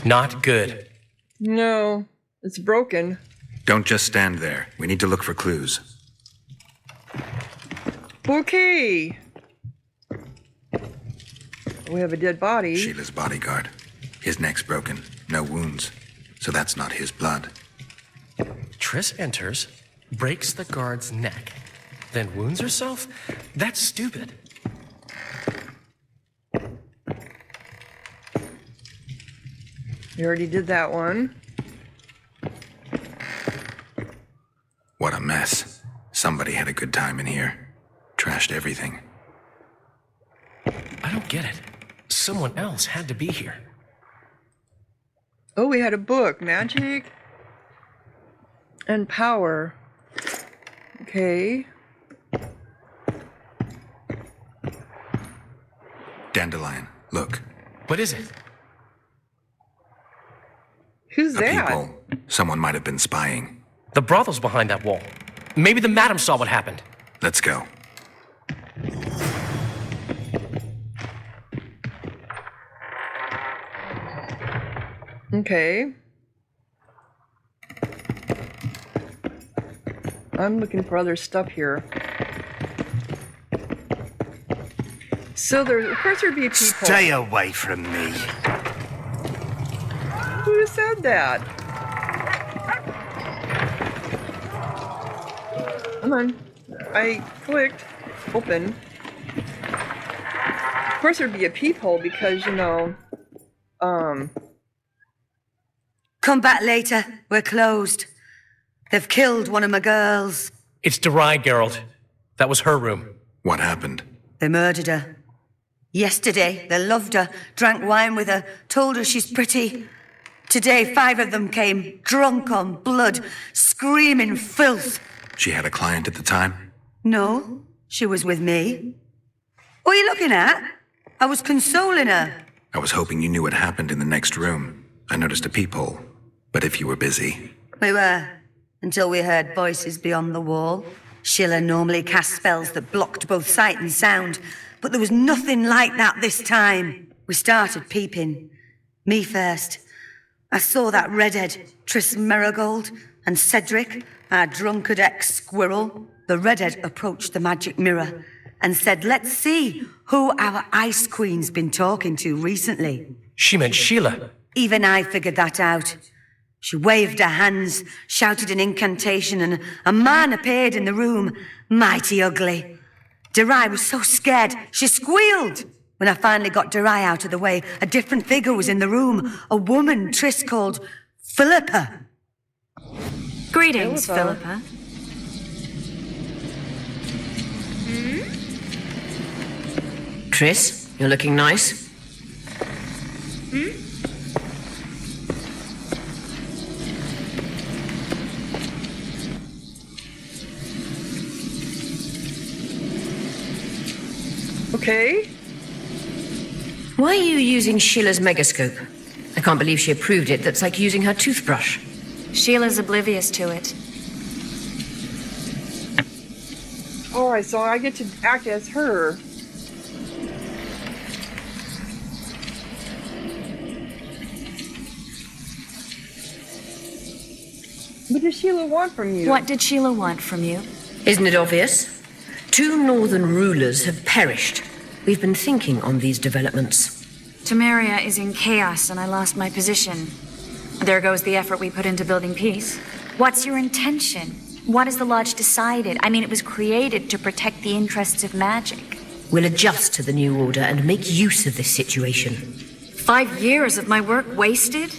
Not good. No, it's broken. Don't just stand there. We need to look for clues. Okay. We have a dead body. Sheila's bodyguard. His neck's broken. No wounds. So that's not his blood. Triss enters, breaks the guard's neck, then wounds herself? That's stupid. We already did that one. What a mess. Somebody had a good time in here. Trashed everything. I don't get it. Someone else had to be here. Oh, we had a book. Magic and power. Okay. Dandelion, look. What is it? Who's A that? peephole. Someone might have been spying. The brothel's behind that wall. Maybe the madam saw what happened. Let's go. Okay. I'm looking for other stuff here. So there, of course there'd be a peephole. Stay away from me. Who said that? Come on. I clicked open. Of course there'd be a peephole because, you know, Come back later. We're closed. They've killed one of my girls. It's Derai, Geralt. That was her room. What happened? They murdered her. Yesterday, they loved her, drank wine with her, told her she's pretty. Today, 5 of them came, drunk on blood, screaming filth. She had a client at the time? No, she was with me. What are you looking at? I was consoling her. I was hoping you knew what happened in the next room. I noticed a peephole. But if you were busy... We were, until we heard voices beyond the wall. Sheila normally cast spells that blocked both sight and sound, but there was nothing like that this time. We started peeping. Me first. I saw that redhead, Triss Marigold, and Cedric, our drunkard ex-squirrel. The redhead approached the magic mirror and said, let's see who our Ice Queen's been talking to recently. She meant Sheila. Even I figured that out. She waved her hands, shouted an incantation, and a man appeared in the room, mighty ugly. Derai was so scared, she squealed. When I finally got Derai out of the way, a different figure was in the room, a woman Triss called Philippa. Greetings, Philippa. Triss, you're looking nice. Okay. Why are you using Sheila's megascope? I can't believe she approved it. That's like using her toothbrush. Sheila's oblivious to it. Alright, so I get to act as her. What does Sheila want from you? What did Sheila want from you? Isn't it obvious? 2 northern rulers have perished. We've been thinking on these developments. Temeria is in chaos and I lost my position. There goes the effort we put into building peace. What's your intention? What has the Lodge decided? I mean, it was created to protect the interests of magic. We'll adjust to the new order and make use of this situation. 5 years of my work wasted?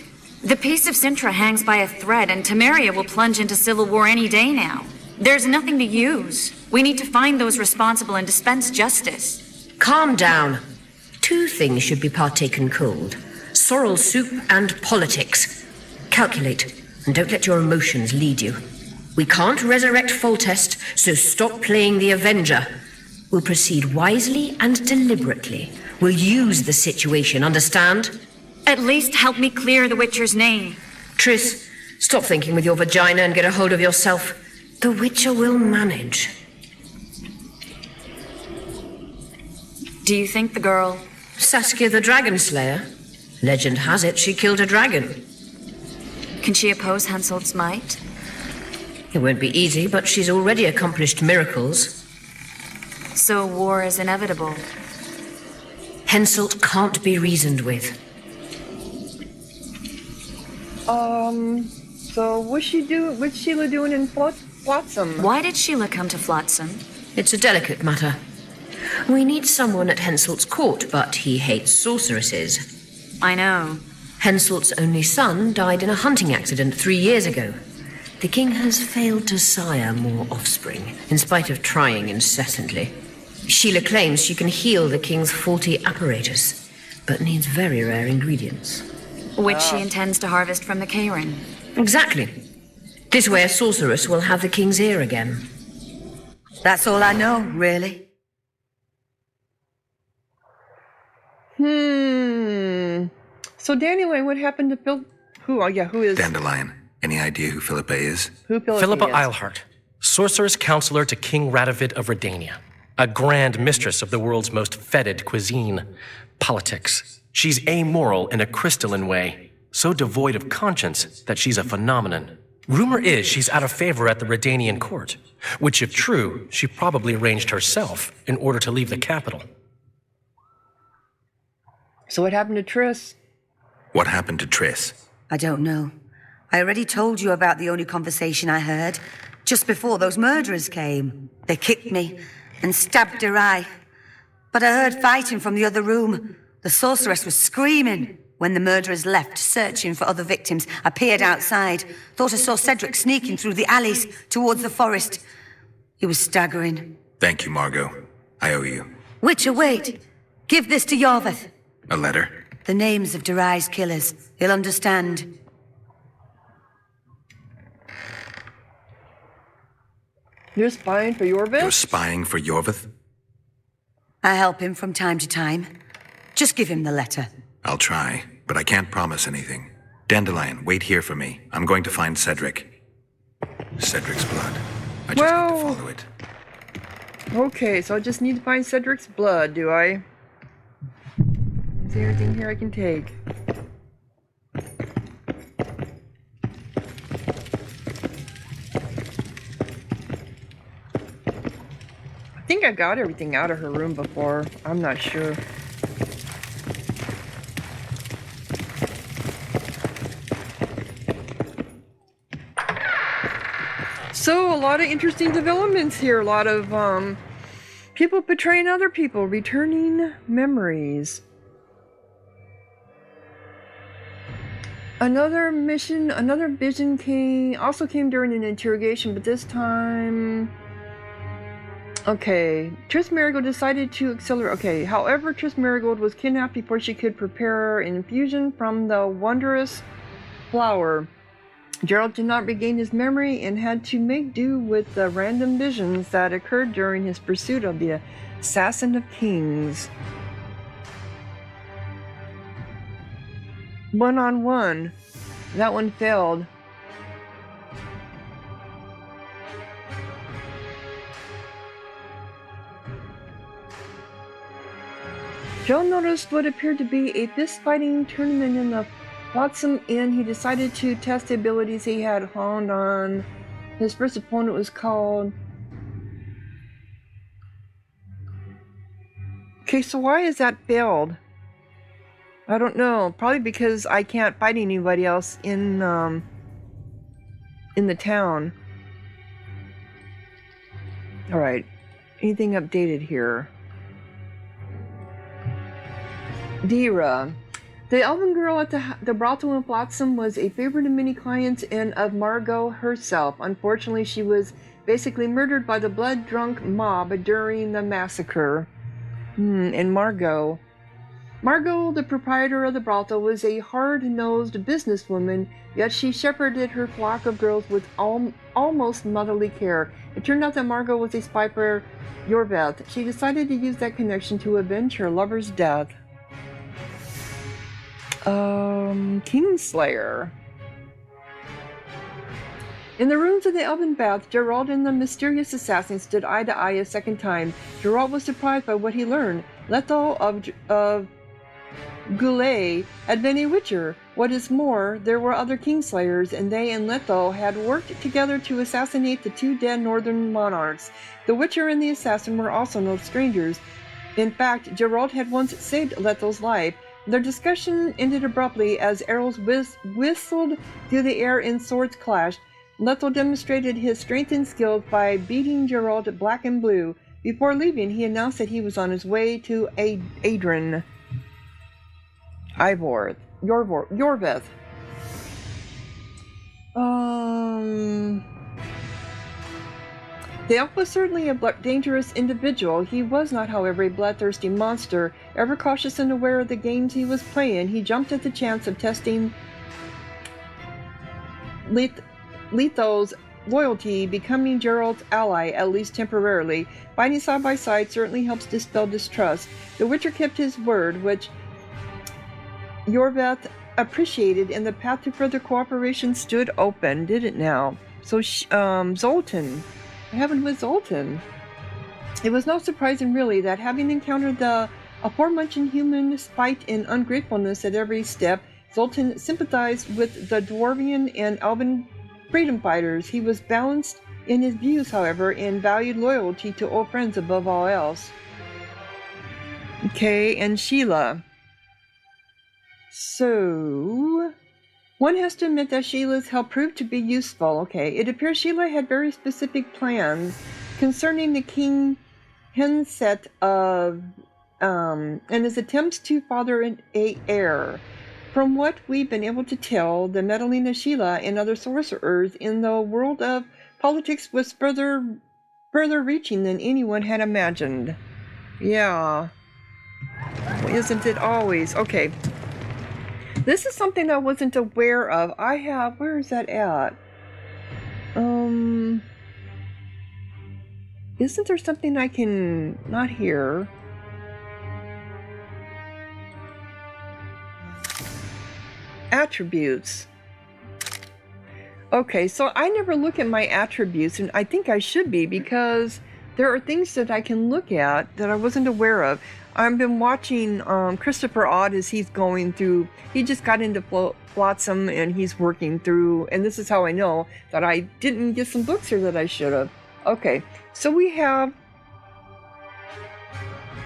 The peace of Sintra hangs by a thread and Temeria will plunge into civil war any day now. There's nothing to use. We need to find those responsible and dispense justice. Calm down. 2 things should be partaken cold. Sorrel soup and politics. Calculate, and don't let your emotions lead you. We can't resurrect Foltest, so stop playing the Avenger. We'll proceed wisely and deliberately. We'll use the situation, understand? At least help me clear the Witcher's name. Triss, stop thinking with your vagina and get a hold of yourself. The Witcher will manage. Do you think the girl... Saskia the Dragon Slayer? Legend has it she killed a dragon. Can she oppose Henselt's might? It won't be easy, but she's already accomplished miracles. So war is inevitable. Henselt can't be reasoned with. So what's Sheila doing in Flotsam? Why did Sheila come to Flotsam? It's a delicate matter. We need someone at Henselt's court, but he hates sorceresses. I know. Henselt's only son died in a hunting accident 3 years ago. The king has failed to sire more offspring, in spite of trying incessantly. Sheila claims she can heal the king's faulty apparatus, but needs very rare ingredients. Which she intends to harvest from the Karen. Exactly. This way a sorceress will have the king's ear again. That's all I know, really. So Dandelion, what happened to Phil? Who is? Dandelion. Any idea who Philippa is? Who Philippa is? Eilhart, sorceress counselor to King Radovid of Redania, a grand mistress of the world's most fetid cuisine, politics. She's amoral in a crystalline way, so devoid of conscience that she's a phenomenon. Rumor is she's out of favor at the Redanian court, which if true, she probably arranged herself in order to leave the capital. So what happened to Triss? What happened to Triss? I don't know. I already told you about the only conversation I heard, just before those murderers came. They kicked me and stabbed her eye. But I heard fighting from the other room. The sorceress was screaming. When the murderers left, searching for other victims, I peered outside. Thought I saw Cedric sneaking through the alleys towards the forest. He was staggering. Thank you, Margot. I owe you. Witcher, wait. Give this to Yorveth. A letter? The names of Durai's killers. He'll understand. You're spying for Yorvith? You're spying for Yorvith? I help him from time to time. Just give him the letter. I'll try, but I can't promise anything. Dandelion, wait here for me. I'm going to find Cedric. Cedric's blood. I just need to follow it. Okay, so I just need to find Cedric's blood, do I? Is there anything here I can take? I think I got everything out of her room before. I'm not sure. So, a lot of interesting developments here. A lot of, people betraying other people, returning memories. Another mission, another vision also came during an interrogation, but this time... Okay, Triss Marigold decided to accelerate... Okay, however, Triss Marigold was kidnapped before she could prepare an infusion from the wondrous flower. Geralt did not regain his memory and had to make do with the random visions that occurred during his pursuit of the Assassin of Kings. One-on-one. That one failed. Joe noticed what appeared to be a fist-fighting tournament in the Flotsam Inn. He decided to test the abilities he had honed on. His first opponent was called... Okay, so why is that failed? I don't know. Probably because I can't fight anybody else in the town. Alright. Anything updated here? Dira. The elven girl at the brothel in Flotsam was a favorite of many clients and of Margot herself. Unfortunately, she was basically murdered by the blood-drunk mob during the massacre. And Margot, the proprietor of the brothel, was a hard-nosed businesswoman, yet she shepherded her flock of girls with almost motherly care. It turned out that Margot was a spy for Yorveth. She decided to use that connection to avenge her lover's death. Kingslayer. In the rooms of the Elven Bath, Geralt and the mysterious assassin stood eye to eye a second time. Geralt was surprised by what he learned. Letho of Goulet had been a witcher. What is more, there were other Kingslayers, and they and Letho had worked together to assassinate the two dead northern monarchs. The witcher and the assassin were also no strangers. In fact, Geralt had once saved Letho's life. Their discussion ended abruptly as arrows whistled through the air and swords clashed. Letho demonstrated his strength and skills by beating Geralt black and blue. Before leaving, he announced that he was on his way to Adrian. Yorveth. The elf was certainly a dangerous individual. He was not, however, a bloodthirsty monster. Ever cautious and aware of the games he was playing, he jumped at the chance of testing Letho's loyalty, becoming Geralt's ally, at least temporarily. Fighting side by side certainly helps dispel distrust. The Witcher kept his word, which Yorveth appreciated, and the path to further cooperation stood open, did it now? So, Zoltan. What happened with Zoltan? It was not surprising, really, that having encountered the aforementioned human spite and ungratefulness at every step, Zoltan sympathized with the Dwarvian and Elven freedom fighters. He was balanced in his views, however, and valued loyalty to old friends above all else. Okay, and Sheila. So, one has to admit that Sheila's help proved to be useful. Okay, it appears Sheila had very specific plans concerning the king Henset of, and his attempts to father an heir. From what we've been able to tell, the meddling of Sheila and other sorcerers in the world of politics was further reaching than anyone had imagined. Yeah. Isn't it always? Okay. This is something I wasn't aware of. Where is that at? Isn't there something I can not hear? Attributes. Okay, so I never look at my attributes, and I think I should be, because there are things that I can look at that I wasn't aware of. I've been watching Christopher Odd as he's going through. He just got into Flotsam and he's working through, and this is how I know that I didn't get some books here that I should have. Okay, so we have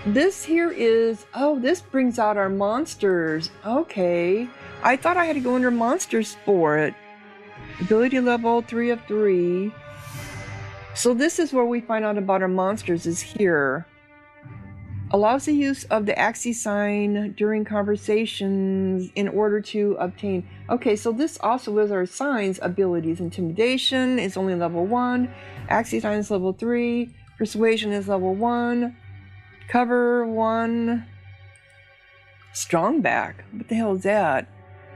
this here is, this brings out our monsters. Okay, I thought I had to go under monsters for it. Ability level 3 of 3. So this is where we find out about our monsters, is here. Allows the use of the Axis sign during conversations in order to obtain. Okay, so this also is our signs abilities. Intimidation is only level 1. Axis sign is level 3. Persuasion is level 1. Cover 1. Strong back. What the hell is that?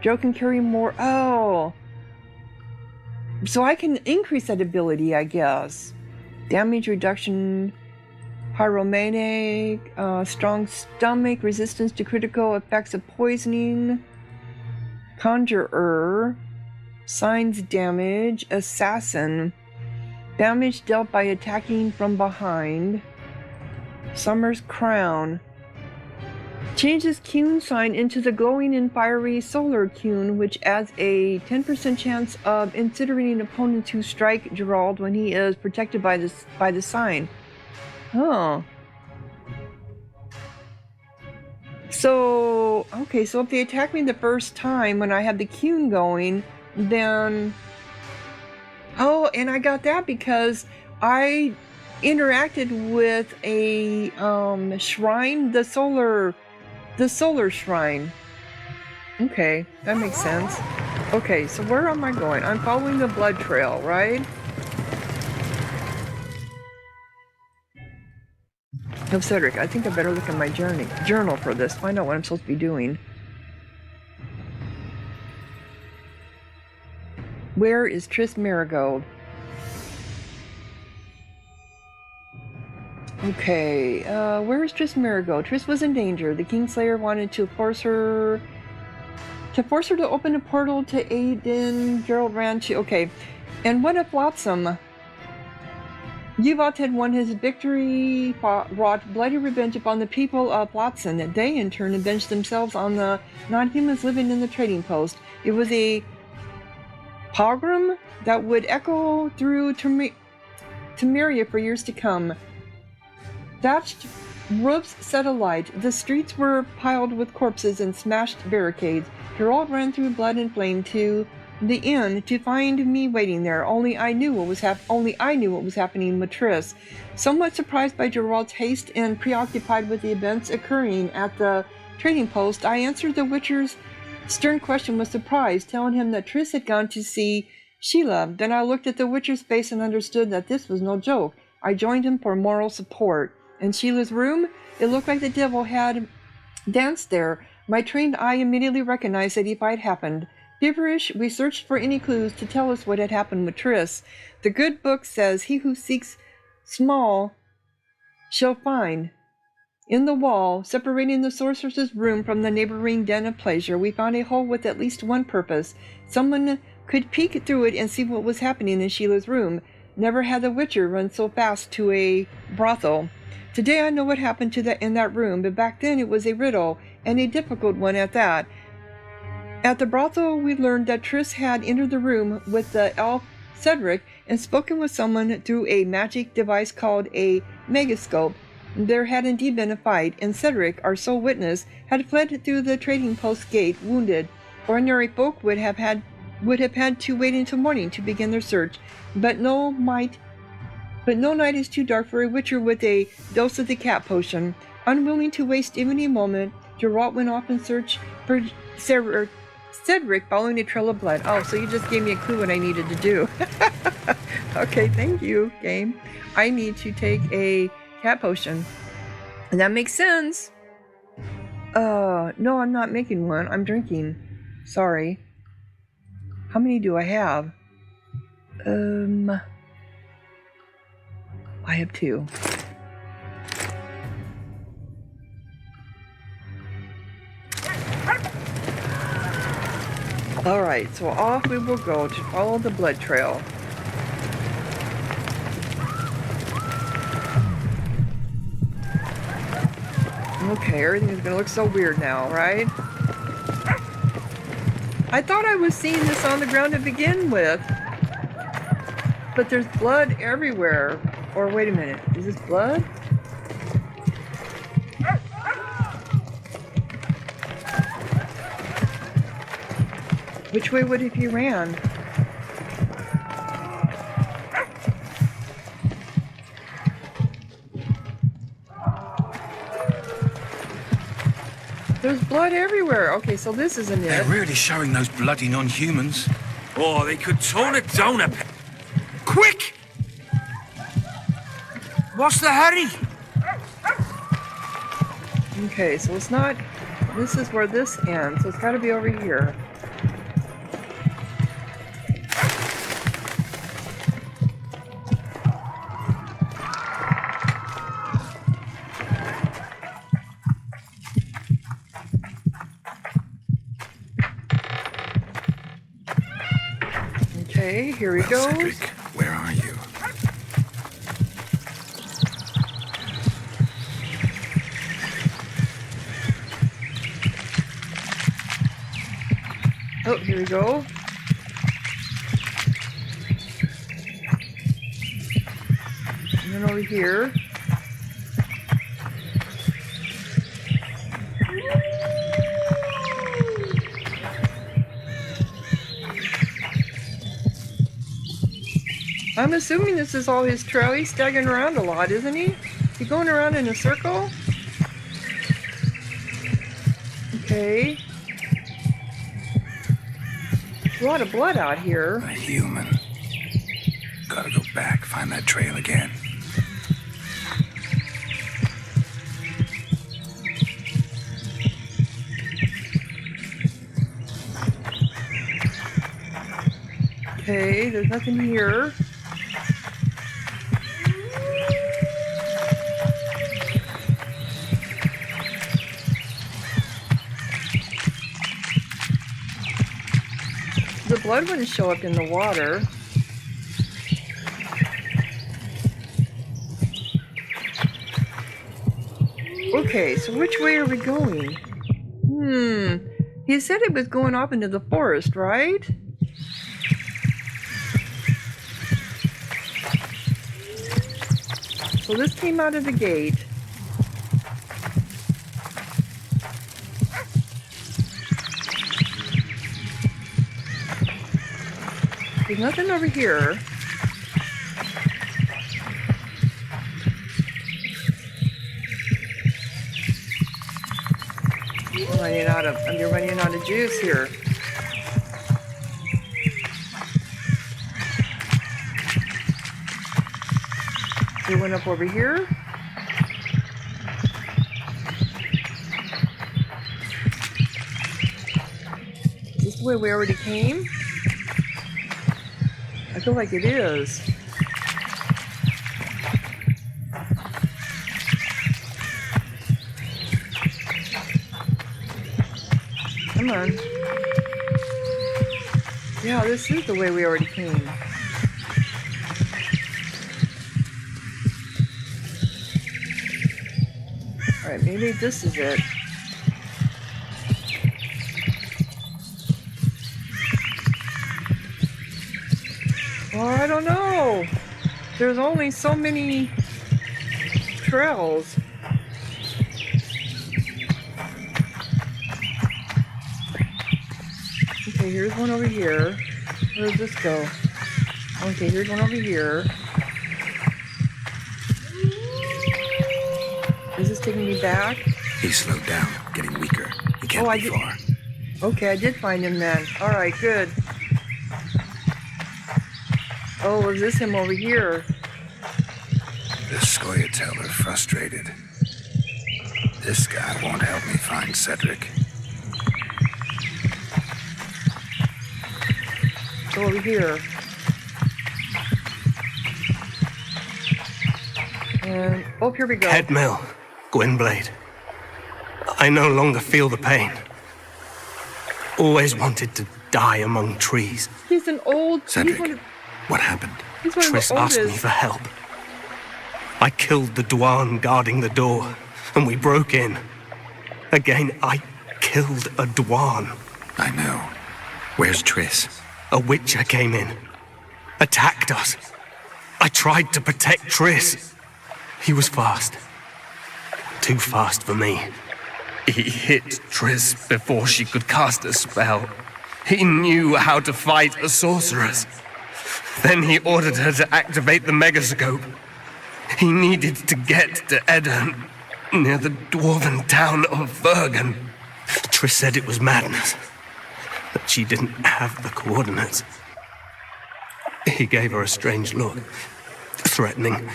Joe can carry more. Oh. So I can increase that ability, I guess. Damage reduction. Pyromanic, strong stomach, resistance to critical effects of poisoning, conjurer, signs damage, assassin, damage dealt by attacking from behind, summer's crown, changes Cune sign into the glowing and fiery solar Cune, which adds a 10% chance of incinerating opponents who strike Geralt when he is protected by the sign. Oh. So, okay, so if they attack me the first time when I have the Cune going, then... Oh, and I got that because I interacted with a shrine, the solar shrine. Okay, that makes sense. Okay, so where am I going? I'm following the blood trail, right? No, Cedric, I think I better look at my journal for this, find out what I'm supposed to be doing. Where is Triss Marigold? Okay, where is Triss Marigold? Triss was in danger. The Kingslayer wanted to force her to open a portal to Aiden. Geralt ran to... Okay, and what if Flotsam... Yvot had won his victory, wrought bloody revenge upon the people of Platson. They, in turn, avenged themselves on the non-humans living in the trading post. It was a pogrom that would echo through Temeria for years to come. Thatched roofs set alight. The streets were piled with corpses and smashed barricades. Geralt ran through blood and flame to the inn to find me waiting there. Only I knew what was happening with Triss. Somewhat surprised by Geralt's haste and preoccupied with the events occurring at the trading post, I answered the Witcher's stern question with surprise, telling him that Triss had gone to see Sheila. Then I looked at the Witcher's face and understood that this was no joke. I joined him for moral support. In Sheila's room, it looked like the devil had danced there. My trained eye immediately recognized that it might happened. Feverish, we searched for any clues to tell us what had happened with Triss. The good book says, "He who seeks small shall find." In the wall, separating the sorceress's room from the neighboring den of pleasure, we found a hole with at least one purpose. Someone could peek through it and see what was happening in Sheila's room. Never had the Witcher run so fast to a brothel. Today I know what happened in that room, but back then it was a riddle, and a difficult one at that. At the brothel, we learned that Triss had entered the room with the elf Cedric and spoken with someone through a magic device called a megascope. There had indeed been a fight, and Cedric, our sole witness, had fled through the trading post gate, wounded. Ordinary folk would have had to wait until morning to begin their search, but no night is too dark for a Witcher with a dose of the cat potion. Unwilling to waste even a moment, Geralt went off in search for Cedric, following a trail of blood. Oh, so you just gave me a clue what I needed to do. Okay, thank you, game. I need to take a cat potion. And that makes sense. No, I'm not making one. I'm drinking. Sorry. How many do I have? I have 2. Alright, so off we will go to follow the blood trail. Okay, everything is going to look so weird now, right? I thought I was seeing this on the ground to begin with. But there's blood everywhere. Or wait a minute, is this blood? Which way would it be ran? There's blood everywhere. Okay, so this isn't it. They're really showing those bloody non-humans. Oh, they could tone it down a bit. Quick! What's the hurry? Okay, so it's not... This is where this ends, so it's got to be over here. Okay, here we go. Cedric, where are you? Oh, here we go. And then over here. I'm assuming this is all his trail. He's staggering around a lot, isn't he? He's going around in a circle? Okay. A lot of blood out here. A human. Gotta go back, find that trail again. Okay, there's nothing here. The blood wouldn't show up in the water. Okay, so which way are we going? He said it was going off into the forest, right? So this came out of the gate. There's nothing over here. I'm running out of juice here. We went up over here. Is this the way we already came? I feel like it is. Come on. Yeah, this is the way we already came. Alright, maybe this is it. Well, I don't know. There's only so many trails. Okay, here's one over here. Where does this go? Okay, here's one over here. Is this taking me back? He slowed down, getting weaker. He can't be far. Okay, I did find him then. Alright, good. Oh, is this him over here? The Scoia'tael frustrated. This guy won't help me find Cedric. Go over here. And, oh, here we go. Headmill, Gwynblade. I no longer feel the pain. Always wanted to die among trees. He's an old... Cedric, what happened? He's one of Triss the asked me oldest. for help. I killed the Dwarven guarding the door, and we broke in. Again, I killed a Dwarven. I know. Where's Triss? A Witcher came in, attacked us. I tried to protect Triss. He was fast. Too fast for me. He hit Triss before she could cast a spell. He knew how to fight a sorceress. Then he ordered her to activate the megascope. He needed to get to Edda, near the dwarven town of Vergen. Triss said it was madness, that she didn't have the coordinates. He gave her a strange look, threatening.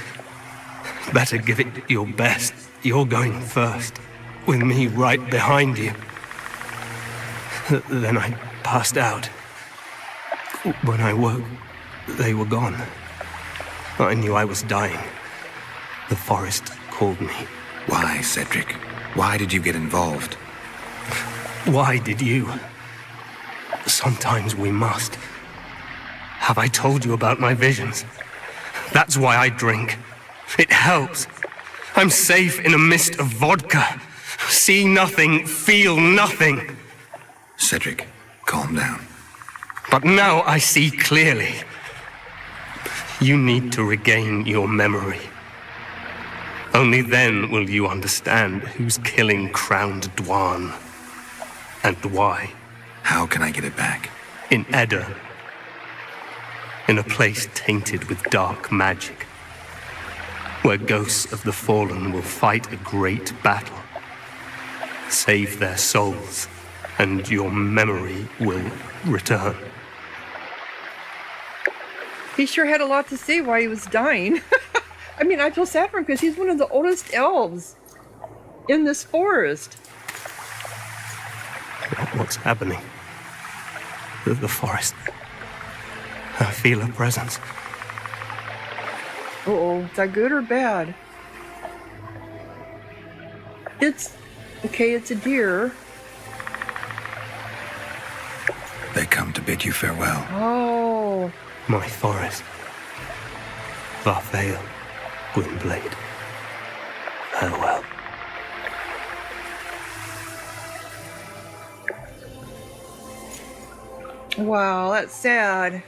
Better give it your best. You're going first, with me right behind you. Then I passed out. When I woke, they were gone. I knew I was dying. The forest called me. Why, Cedric? Why did you get involved? Why did you? Sometimes we must. Have I told you about my visions? That's why I drink. It helps. I'm safe in a mist of vodka. See nothing, feel nothing. Cedric, calm down. But now I see clearly. You need to regain your memory. Only then will you understand who's killing Crowned Dwarven and why. How can I get it back? In Edda, in a place tainted with dark magic, where ghosts of the fallen will fight a great battle, save their souls, and your memory will return. He sure had a lot to say while he was dying. I mean, I feel sad for him because he's one of the oldest elves in this forest. What's happening? The forest. I feel a presence. Uh-oh, is that good or bad? It's... okay, it's a deer. They come to bid you farewell. Oh... My forest. Varthale, Gwynblade. Farewell. Wow, that's sad.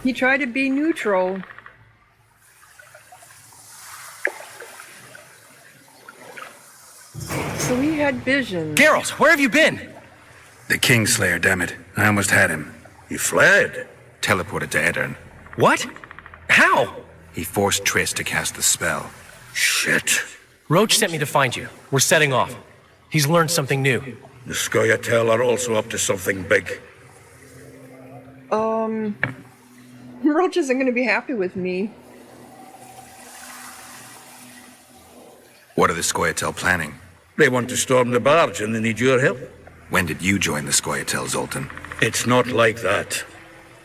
He tried to be neutral. So he had visions. Geralt, where have you been? The Kingslayer, damn it. I almost had him. He fled. Teleported to Edirne. What? How? He forced Triss to cast the spell. Shit. Roach sent me to find you. We're setting off. He's learned something new. The Scoia'tael are also up to something big. Roach isn't going to be happy with me. What are the Scoia'tael planning? They want to storm the barge and they need your help. When did you join the Scoia'tael, Zoltan? It's not like that.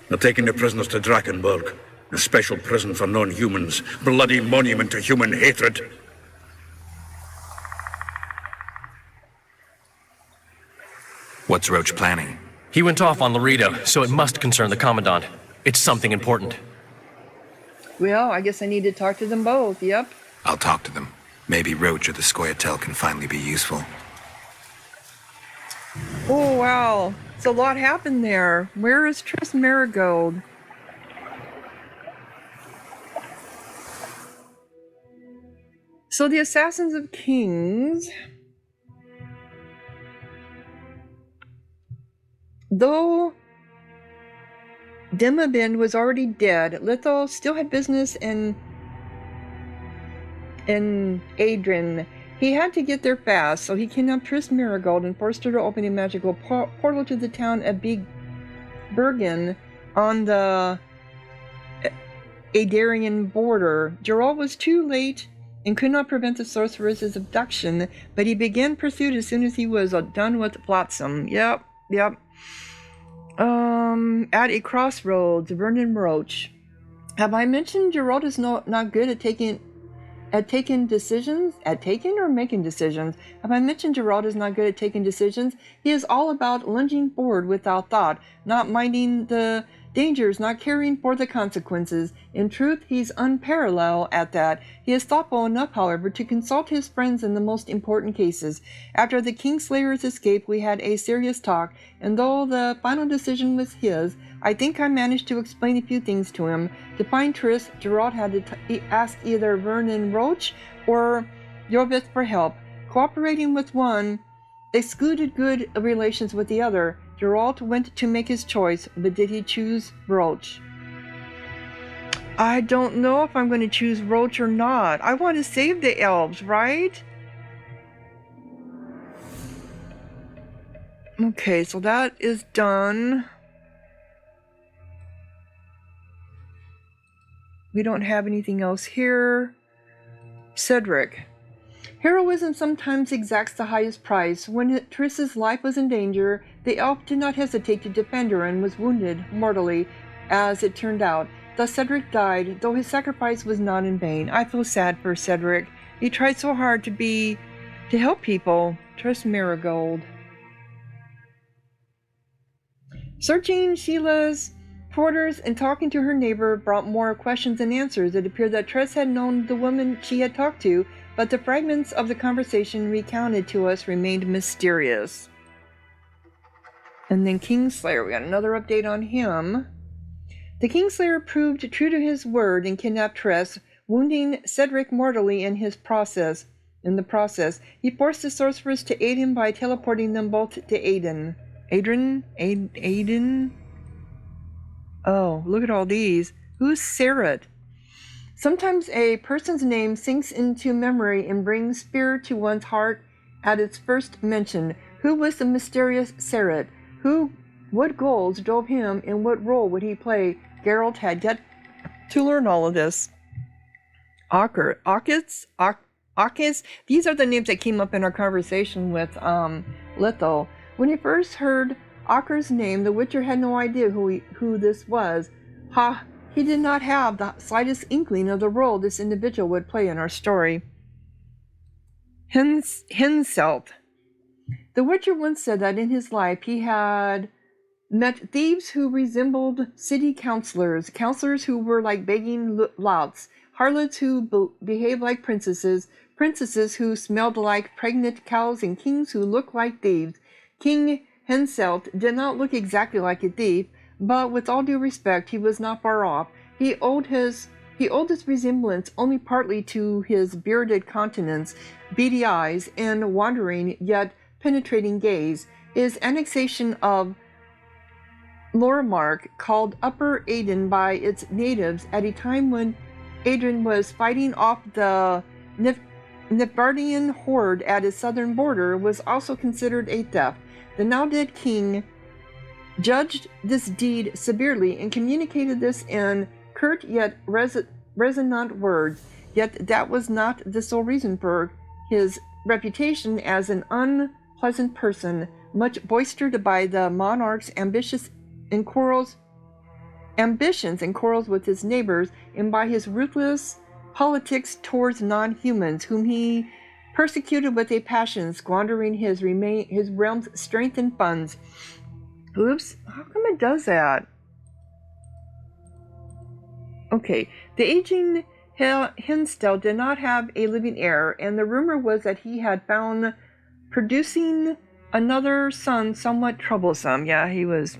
They're taking the prisoners to Drakenberg, a special prison for non-humans, bloody monument to human hatred. What's Roach planning? He went off on Laredo, so it must concern the Commandant. It's something important. Well, I guess I need to talk to them both, yep. I'll talk to them. Maybe Roach or the Scoia'tael can finally be useful. Oh, wow. So a lot happened there. Where is Triss Marigold? So the Assassins of Kings. Though Demabend was already dead, Letho still had business in Adrian. He had to get there fast, so he kidnapped Triss Marigold and forced her to open a magical portal to the town of Bergen on the Adarian border. Geralt was too late and could not prevent the sorceress's abduction, but he began pursuit as soon as he was done with Flotsam. Yep. At a crossroads, Vernon Roach. Have I mentioned Geralt is not good at taking decisions? Have I mentioned Geralt is not good at taking decisions? He is all about lunging forward without thought, not minding the dangers, not caring for the consequences. In truth, he's unparalleled at that. He is thoughtful enough, however, to consult his friends in the most important cases. After the Kingslayer's escape, we had a serious talk, and though the final decision was his, I think I managed to explain a few things to him. To find Triss, Geralt had to ask either Vernon Roach or Jorvith for help. Cooperating with one excluded good relations with the other. Geralt went to make his choice, but did he choose Roach? I don't know if I'm going to choose Roach or not. I want to save the elves, right? Okay, so that is done. We don't have anything else here. Cedric. Heroism sometimes exacts the highest price. When Triss's life was in danger, the elf did not hesitate to defend her and was wounded mortally, as it turned out. Thus Cedric died, though his sacrifice was not in vain. I feel sad for Cedric. He tried so hard to help people. Triss Marigold. Searching Sheila's quarters and talking to her neighbor brought more questions than answers. It appeared that Triss had known the woman she had talked to, but the fragments of the conversation recounted to us remained mysterious. And then Kingslayer, we got another update on him. The Kingslayer proved true to his word and kidnapped Triss, wounding Cedric mortally in the process. He forced the sorceress to aid him by teleporting them both to Aiden. Aiden? Oh, look at all these. Who's Sarat? Sometimes a person's name sinks into memory and brings fear to one's heart at its first mention. Who was the mysterious Sarat? What goals drove him, and what role would he play? Geralt had yet to learn all of this. Akis? These are the names that came up in our conversation with Letho. When he first heard Akir's name, the Witcher had no idea who this was. He did not have the slightest inkling of the role this individual would play in our story. Henselt. The Witcher once said that in his life he had met thieves who resembled city counselors who were like begging louts. harlots who behave like princesses, princesses who smelled like pregnant cows, and kings who looked like thieves. King Henselt did not look exactly like a thief, but with all due respect, he was not far off. He owed his resemblance only partly to his bearded countenance, beady eyes, and wandering yet penetrating gaze. His annexation of Lormark, called Upper Aden by its natives at a time when Adrian was fighting off the Nilfgaardian horde at its southern border, was also considered a theft. The now-dead king judged this deed severely and communicated this in curt yet resonant words. Yet that was not the sole reason for his reputation as an unpleasant person, much boistered by the monarch's ambitions and quarrels with his neighbors, and by his ruthless politics towards non-humans, whom he persecuted with a passion, squandering his realm's strength and funds. Oops, how come it does that? Okay, the aging Henstel did not have a living heir, and the rumor was that he had found producing another son somewhat troublesome. Yeah, he was.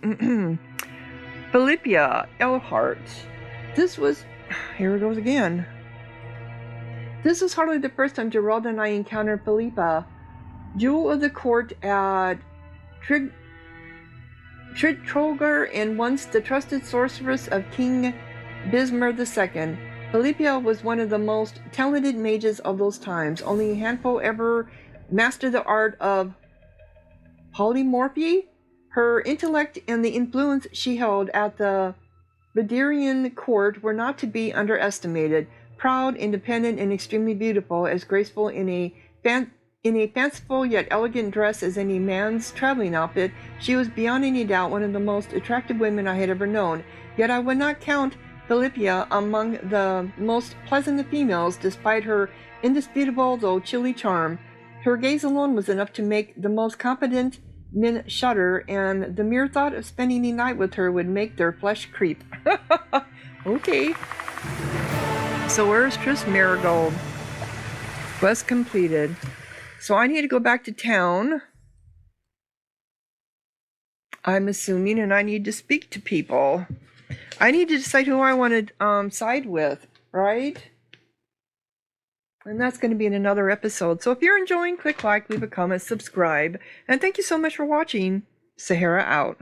Philippia Elhart. This was. Here it goes again. This was hardly the first time Geralt and I encountered Philippa. Jewel of the court at Trigtrolgar, and once the trusted sorceress of King Bismarck II. Philippia was one of the most talented mages of those times. Only a handful ever mastered the art of polymorphy. Her intellect and the influence she held at the Vaderian court were not to be underestimated. Proud, independent, and extremely beautiful, as graceful in a fanciful yet elegant dress as any man's traveling outfit, she was beyond any doubt one of the most attractive women I had ever known. Yet I would not count Philippia among the most pleasant of females, despite her indisputable though chilly charm. Her gaze alone was enough to make the most competent men shudder, and the mere thought of spending a night with her would make their flesh creep. Okay. So where's Triss Marigold? Quest completed. So I need to go back to town, I'm assuming, and I need to speak to people. I need to decide who I want to side with, right? And that's going to be in another episode. So if you're enjoying, click like, leave a comment, subscribe. And thank you so much for watching. Sahara out.